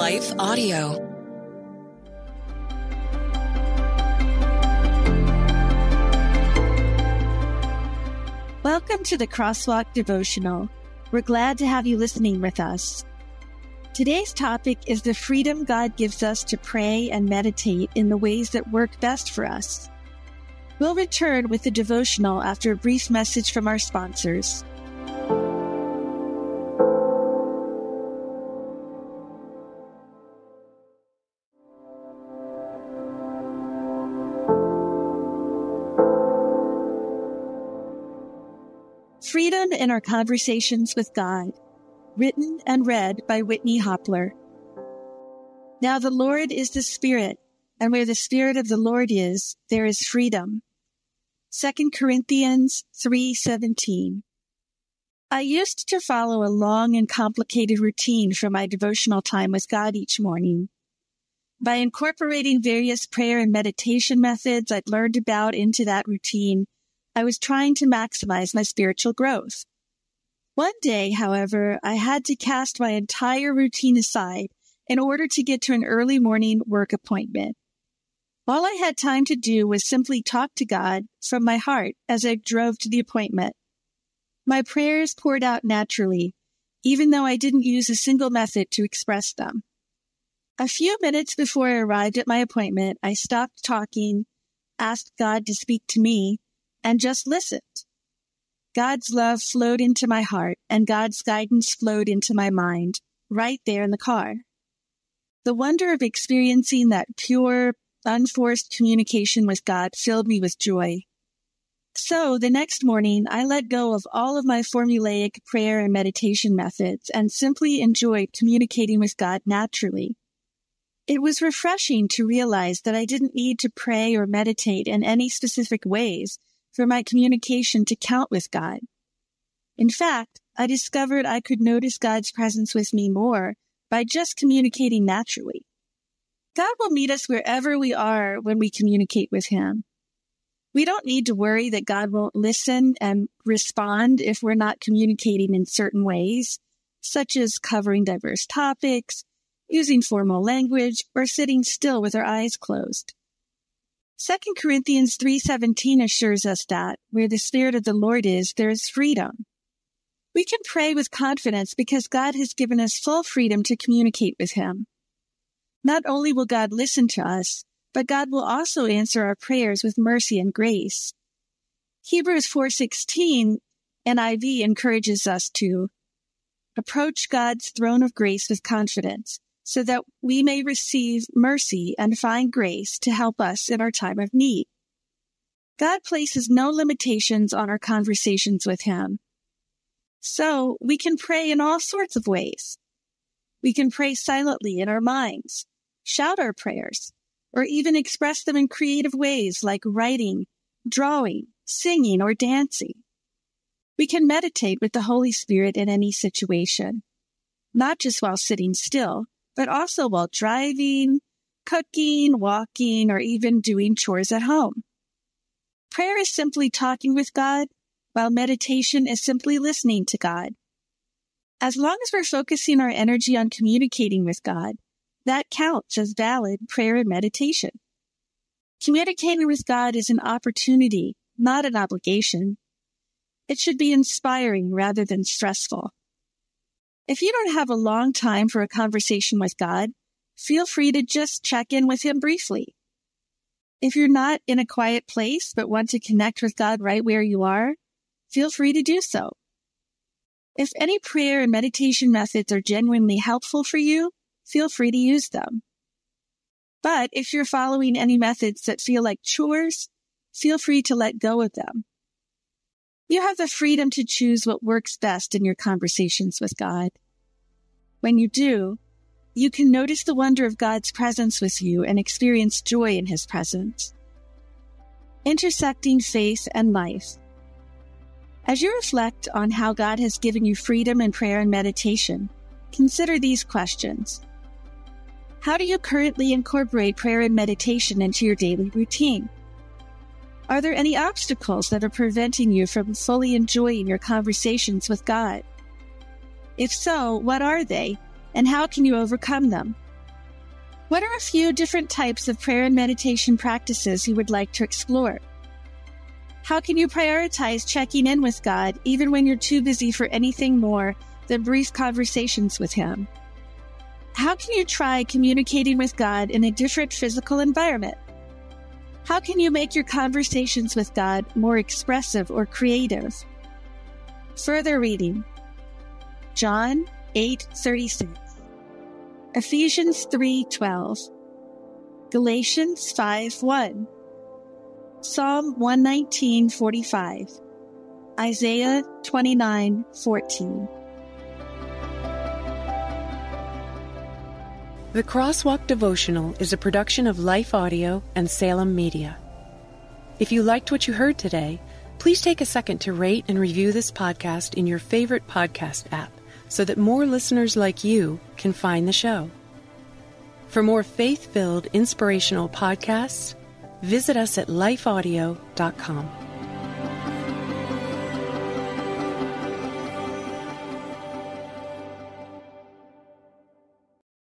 Life Audio. Welcome to the Crosswalk Devotional. We're glad to have you listening with us. Today's topic is the freedom God gives us to pray and meditate in the ways that work best for us. We'll return with the devotional after a brief message from our sponsors. Freedom in Our Conversations with God, written and read by Whitney Hopler. Now the Lord is the Spirit, and where the Spirit of the Lord is, there is freedom. 2 Corinthians 3:17. I used to follow a long and complicated routine for my devotional time with God each morning. By incorporating various prayer and meditation methods I'd learned about into that routine, I was trying to maximize my spiritual growth. One day, however, I had to cast my entire routine aside in order to get to an early morning work appointment. All I had time to do was simply talk to God from my heart as I drove to the appointment. My prayers poured out naturally, even though I didn't use a single method to express them. A few minutes before I arrived at my appointment, I stopped talking, asked God to speak to me, and just listened. God's love flowed into my heart, and God's guidance flowed into my mind, right there in the car. The wonder of experiencing that pure, unforced communication with God filled me with joy. So, the next morning, I let go of all of my formulaic prayer and meditation methods and simply enjoyed communicating with God naturally. It was refreshing to realize that I didn't need to pray or meditate in any specific ways for my communication to count with God. In fact, I discovered I could notice God's presence with me more by just communicating naturally. God will meet us wherever we are when we communicate with Him. We don't need to worry that God won't listen and respond if we're not communicating in certain ways, such as covering diverse topics, using formal language, or sitting still with our eyes closed. 2 Corinthians 3:17 assures us that where the Spirit of the Lord is, there is freedom. We can pray with confidence because God has given us full freedom to communicate with Him. Not only will God listen to us, but God will also answer our prayers with mercy and grace. Hebrews 4:16 NIV encourages us to approach God's throne of grace with confidence, so that we may receive mercy and find grace to help us in our time of need. God places no limitations on our conversations with Him. So we can pray in all sorts of ways. We can pray silently in our minds, shout our prayers, or even express them in creative ways like writing, drawing, singing, or dancing. We can meditate with the Holy Spirit in any situation, not just while sitting still, but also while driving, cooking, walking, or even doing chores at home. Prayer is simply talking with God, while meditation is simply listening to God. As long as we're focusing our energy on communicating with God, that counts as valid prayer and meditation. Communicating with God is an opportunity, not an obligation. It should be inspiring rather than stressful. If you don't have a long time for a conversation with God, feel free to just check in with Him briefly. If you're not in a quiet place but want to connect with God right where you are, feel free to do so. If any prayer and meditation methods are genuinely helpful for you, feel free to use them. But if you're following any methods that feel like chores, feel free to let go of them. You have the freedom to choose what works best in your conversations with God. When you do, you can notice the wonder of God's presence with you and experience joy in His presence. Intersecting faith and life. As you reflect on how God has given you freedom in prayer and meditation, consider these questions. How do you currently incorporate prayer and meditation into your daily routine? Are there any obstacles that are preventing you from fully enjoying your conversations with God? If so, what are they, and how can you overcome them? What are a few different types of prayer and meditation practices you would like to explore? How can you prioritize checking in with God even when you're too busy for anything more than brief conversations with Him? How can you try communicating with God in a different physical environment? How can you make your conversations with God more expressive or creative? Further reading: John 8:36, Ephesians 3:12, Galatians 5:1, Psalm 119:45, Isaiah 29:14. The Crosswalk Devotional is a production of Life Audio and Salem Media. If you liked what you heard today, please take a second to rate and review this podcast in your favorite podcast app so that more listeners like you can find the show. For more faith-filled, inspirational podcasts, visit us at lifeaudio.com.